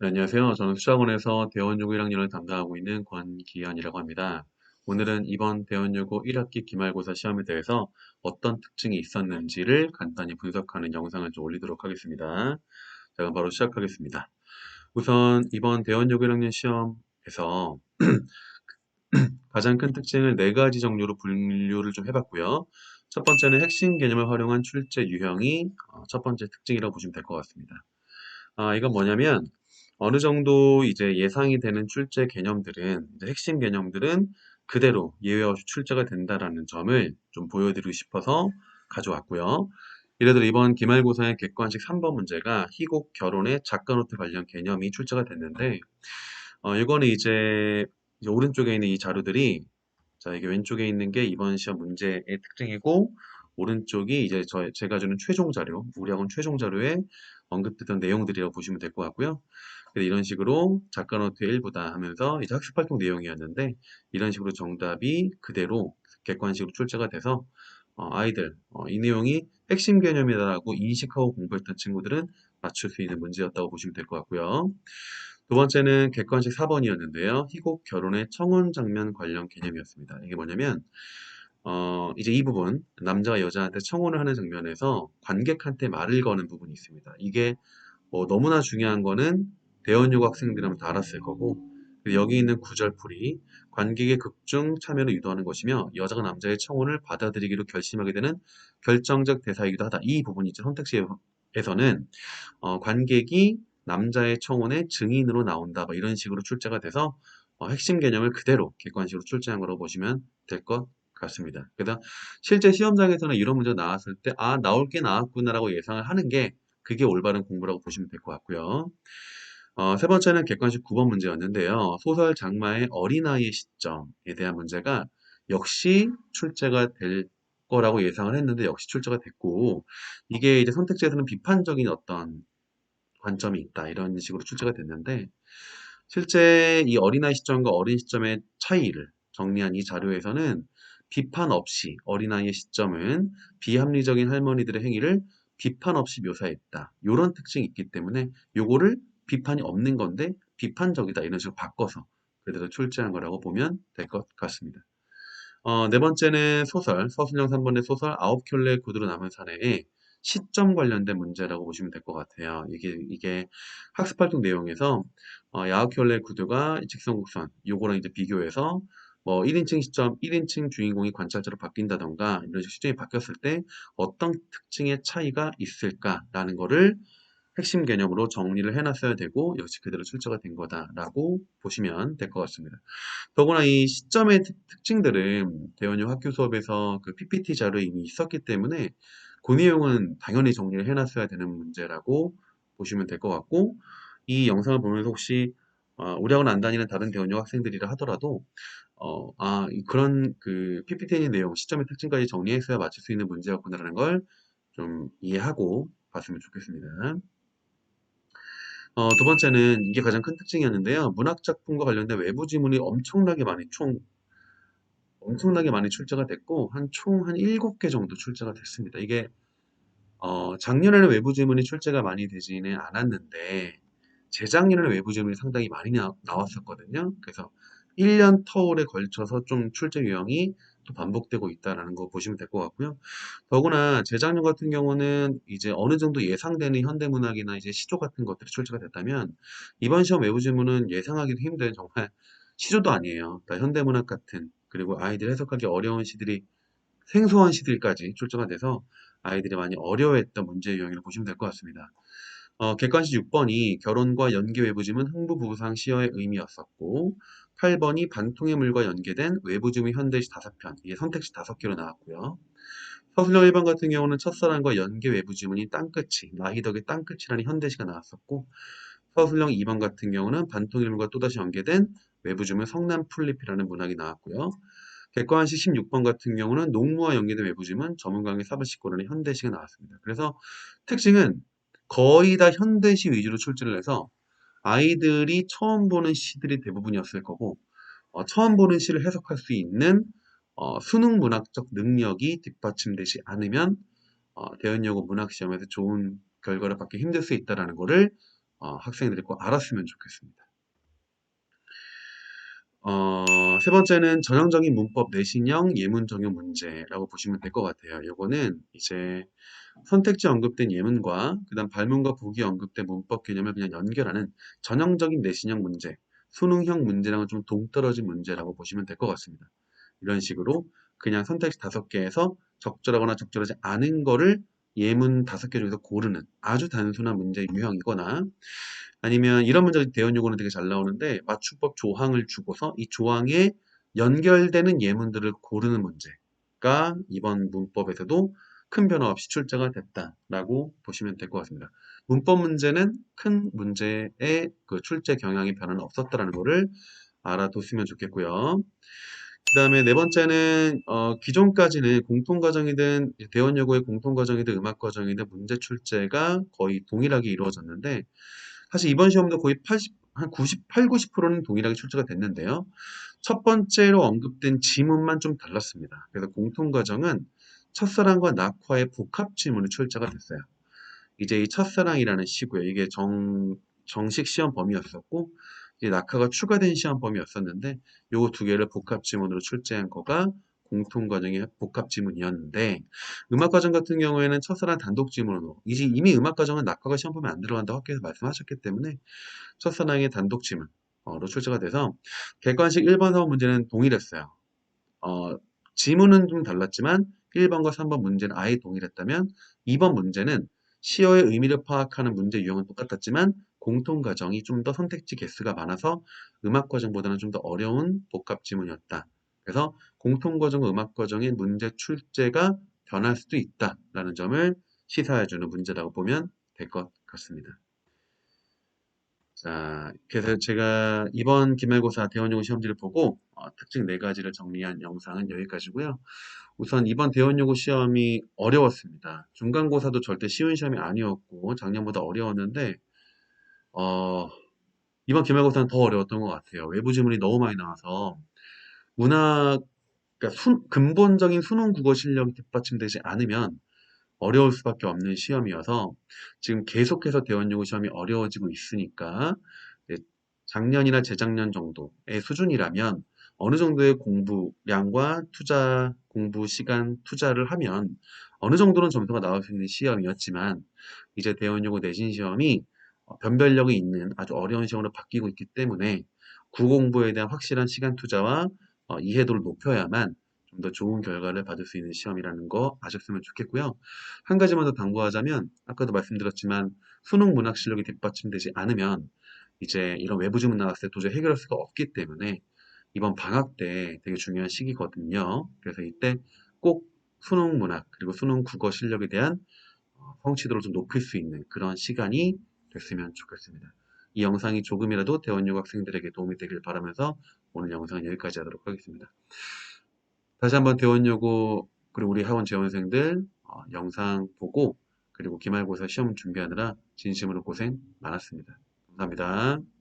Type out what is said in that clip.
네, 안녕하세요. 저는 수학원에서 대원여고 1학년을 담당하고 있는 권기현이라고 합니다. 오늘은 이번 대원여고 1학기 기말고사 시험에 대해서 어떤 특징이 있었는지를 간단히 분석하는 영상을 좀 올리도록 하겠습니다. 자, 그럼 바로 시작하겠습니다. 우선 이번 대원여고 1학년 시험에서 가장 큰 특징을 네 가지 정도로 분류를 좀 해봤고요. 첫 번째는 핵심 개념을 활용한 출제 유형이 첫 번째 특징이라고 보시면 될 것 같습니다. 이건 뭐냐면 어느 정도 이제 예상이 되는 출제 개념들은 이제 핵심 개념들은 그대로 예외 없이 출제가 된다라는 점을 좀 보여드리고 싶어서 가져왔고요. 예를 들어 이번 기말고사의 객관식 3번 문제가 희곡 결혼의 작가 노트 관련 개념이 출제가 됐는데 이거는 이제 오른쪽에 있는 이 자료들이 자 이게 왼쪽에 있는 게 이번 시험 문제의 특징이고 오른쪽이 이제 제가 주는 최종 자료, 우리 학원 최종 자료에 언급됐던 내용들이라고 보시면 될 것 같고요. 그래서 이런 식으로 작가 노트 일부다 하면서 이제 학습 활동 내용이었는데 이런 식으로 정답이 그대로 객관식으로 출제가 돼서 아이들 이 내용이 핵심 개념이다라고 인식하고 공부했던 친구들은 맞출 수 있는 문제였다고 보시면 될 것 같고요. 두 번째는 객관식 4번이었는데요. 희곡 결혼의 청혼 장면 관련 개념이었습니다. 이게 뭐냐면 이제 이 부분 남자가 여자한테 청혼을 하는 장면에서 관객한테 말을 거는 부분이 있습니다. 이게 너무나 중요한 거는 대원여고 학생들이라면 다 알았을 거고 그리고 여기 있는 구절풀이 관객의 극중 참여를 유도하는 것이며 여자가 남자의 청혼을 받아들이기로 결심하게 되는 결정적 대사이기도 하다. 이 부분이 이제 선택지에서는 관객이 남자의 청혼의 증인으로 나온다. 뭐 이런 식으로 출제가 돼서 핵심 개념을 그대로 객관식으로 출제한 거라고 보시면 될 것 같습니다. 그래서 실제 시험장에서는 이런 문제가 나왔을 때 나올 게 나왔구나라고 예상을 하는 게 그게 올바른 공부라고 보시면 될 것 같고요. 세 번째는 객관식 9번 문제였는데요. 소설 장마의 어린아이의 시점에 대한 문제가 역시 출제가 될 거라고 예상을 했는데 역시 출제가 됐고 이게 이제 선택지에서는 비판적인 어떤 관점이 있다. 이런 식으로 출제가 됐는데 실제 이 어린아이 시점과 어린 시점의 차이를 정리한 이 자료에서는 비판 없이 어린아이의 시점은 비합리적인 할머니들의 행위를 비판 없이 묘사했다. 이런 특징이 있기 때문에 요거를 비판이 없는 건데 비판적이다. 이런 식으로 바꿔서 그대로 출제한 거라고 보면 될 것 같습니다. 네 번째는 서술형 3번의 소설 아홉 켤레 구두로 남은 사내의 시점 관련된 문제라고 보시면 될 것 같아요. 이게 학습활동 내용에서 아홉 켤레 구두가 직선곡선 요거랑 이제 비교해서 뭐 1인칭 시점, 1인칭 주인공이 관찰자로 바뀐다던가 이런 식으로 시점이 바뀌었을 때 어떤 특징의 차이가 있을까라는 거를 핵심 개념으로 정리를 해놨어야 되고 역시 그대로 출제가 된 거다라고 보시면 될 것 같습니다. 더구나 이 시점의 특징들은 대원용 학교 수업에서 그 PPT 자료에 이미 있었기 때문에 그 내용은 당연히 정리를 해놨어야 되는 문제라고 보시면 될 것 같고 이 영상을 보면서 혹시 우리 학원 안 다니는 다른 대원용 학생들이라 하더라도 그런 그 PPT 내용, 시점의 특징까지 정리했어야 맞출 수 있는 문제였구나라는 걸 좀 이해하고 봤으면 좋겠습니다. 두 번째는 이게 가장 큰 특징이었는데요. 문학 작품과 관련된 외부 지문이 엄청나게 많이 출제가 됐고 총 한 7개 정도 출제가 됐습니다. 이게 작년에는 외부 지문이 출제가 많이 되지는 않았는데 재작년에는 외부 지문이 상당히 많이 나왔었거든요. 그래서 1년 터울에 걸쳐서 좀 출제 유형이 또 반복되고 있다는 거 보시면 될 것 같고요. 더구나 재작년 같은 경우는 이제 어느 정도 예상되는 현대문학이나 이제 시조 같은 것들이 출제가 됐다면 이번 시험 외부 지문은 예상하기도 힘든 정말 시조도 아니에요. 그러니까 현대문학 같은 그리고 아이들 해석하기 어려운 시들이 생소한 시들까지 출제가 돼서 아이들이 많이 어려워했던 문제 유형이라고 보시면 될 것 같습니다. 객관식 6번이 결혼과 연계 외부지문 흥부부상 시어의 의미였었고 8번이 반통의 물과 연계된 외부지문 현대시 5편 이게 선택지 5개로 나왔고요. 서술형 1번 같은 경우는 첫사랑과 연계 외부지문인 땅끝이 나희덕의 땅끝이라는 현대시가 나왔었고 서술형 2번 같은 경우는 반통의 물과 또다시 연계된 외부지문 성남 풀잎이라는 문학이 나왔고요. 객관식 16번 같은 경우는 농무와 연계된 외부지문 전문강의 사부시고라는 현대시가 나왔습니다. 그래서 특징은 거의 다 현대시 위주로 출제를 해서 아이들이 처음 보는 시들이 대부분이었을 거고 처음 보는 시를 해석할 수 있는 수능 문학적 능력이 뒷받침되지 않으면 대연여고 문학시험에서 좋은 결과를 받기 힘들 수 있다는 것을 학생들이 꼭 알았으면 좋겠습니다. 세 번째는 전형적인 문법 내신형 예문 적용 문제라고 보시면 될 것 같아요. 요거는 이제 선택지 언급된 예문과 그다음 발문과 보기 언급된 문법 개념을 그냥 연결하는 전형적인 내신형 문제, 수능형 문제랑은 좀 동떨어진 문제라고 보시면 될 것 같습니다. 이런 식으로 그냥 선택지 5개에서 적절하거나 적절하지 않은 거를 예문 5개 중에서 고르는 아주 단순한 문제 유형이거나, 아니면 이런 문제가 대원 요구는 되게 잘 나오는데 맞춤법 조항을 주고서 이 조항에 연결되는 예문들을 고르는 문제가 이번 문법에서도 큰 변화 없이 출제가 됐다라고 보시면 될 것 같습니다. 문법 문제는 큰 문제의 그 출제 경향의 변화는 없었다라는 것을 알아뒀으면 좋겠고요. 그 다음에 네 번째는 기존까지는 공통과정이든 대원여고의 공통과정이든 음악과정이든 문제 출제가 거의 동일하게 이루어졌는데, 사실 이번 시험도 거의 80, 한 98, 90%는 동일하게 출제가 됐는데요. 첫 번째로 언급된 지문만 좀 달랐습니다. 그래서 공통과정은 첫사랑과 낙화의 복합 지문이 출제가 됐어요. 이제 이 첫사랑이라는 시고요. 이게 정식 시험 범위였었고, 이제 낙하가 추가된 시험 범위였었는데, 요거 두 개를 복합 지문으로 출제한 거가 공통과정의 복합 지문이었는데, 음악과정 같은 경우에는 첫사랑 단독 지문으로, 이제 이미 음악과정은 낙하가 시험 범위에 안 들어간다고 학교에서 말씀하셨기 때문에 첫사랑의 단독 지문으로 출제가 돼서 객관식 1번, 4번 문제는 동일했어요. 지문은 좀 달랐지만 1번과 3번 문제는 아예 동일했다면 2번 문제는 시어의 의미를 파악하는 문제 유형은 똑같았지만 공통과정이 좀 더 선택지 개수가 많아서 음악과정보다는 좀 더 어려운 복합 지문이었다. 그래서 공통과정과 음악과정의 문제 출제가 변할 수도 있다라는 점을 시사해주는 문제라고 보면 될 것 같습니다. 자, 그래서 제가 이번 기말고사 대원요구 시험지를 보고 특징 4가지를 정리한 영상은 여기까지고요. 우선 이번 대원요구 시험이 어려웠습니다. 중간고사도 절대 쉬운 시험이 아니었고 작년보다 어려웠는데 어, 이번 기말고사는 더 어려웠던 것 같아요. 외부 지문이 너무 많이 나와서 문학, 그러니까 근본적인 수능 국어 실력이 뒷받침되지 않으면 어려울 수밖에 없는 시험이어서 지금 계속해서 대원요구 시험이 어려워지고 있으니까 이제 작년이나 재작년 정도의 수준이라면 어느 정도의 공부량과 투자, 공부 시간 투자를 하면 어느 정도는 점수가 나올 수 있는 시험이었지만 이제 대원요구 내신 시험이 변별력이 있는 아주 어려운 시험으로 바뀌고 있기 때문에 구공부에 대한 확실한 시간 투자와 이해도를 높여야만 좀 더 좋은 결과를 받을 수 있는 시험이라는 거 아셨으면 좋겠고요. 한 가지만 더 당부하자면 아까도 말씀드렸지만 수능 문학 실력이 뒷받침되지 않으면 이제 이런 외부 지문 나왔을 때 도저히 해결할 수가 없기 때문에 이번 방학 때 되게 중요한 시기거든요. 그래서 이때 꼭 수능 문학 그리고 수능 국어 실력에 대한 성취도를 좀 높일 수 있는 그런 시간이 됐으면 좋겠습니다. 이 영상이 조금이라도 대원여고 학생들에게 도움이 되길 바라면서 오늘 영상은 여기까지 하도록 하겠습니다. 다시 한번 대원여고 그리고 우리 학원 재원생들 영상 보고 그리고 기말고사 시험 준비하느라 진심으로 고생 많았습니다. 감사합니다.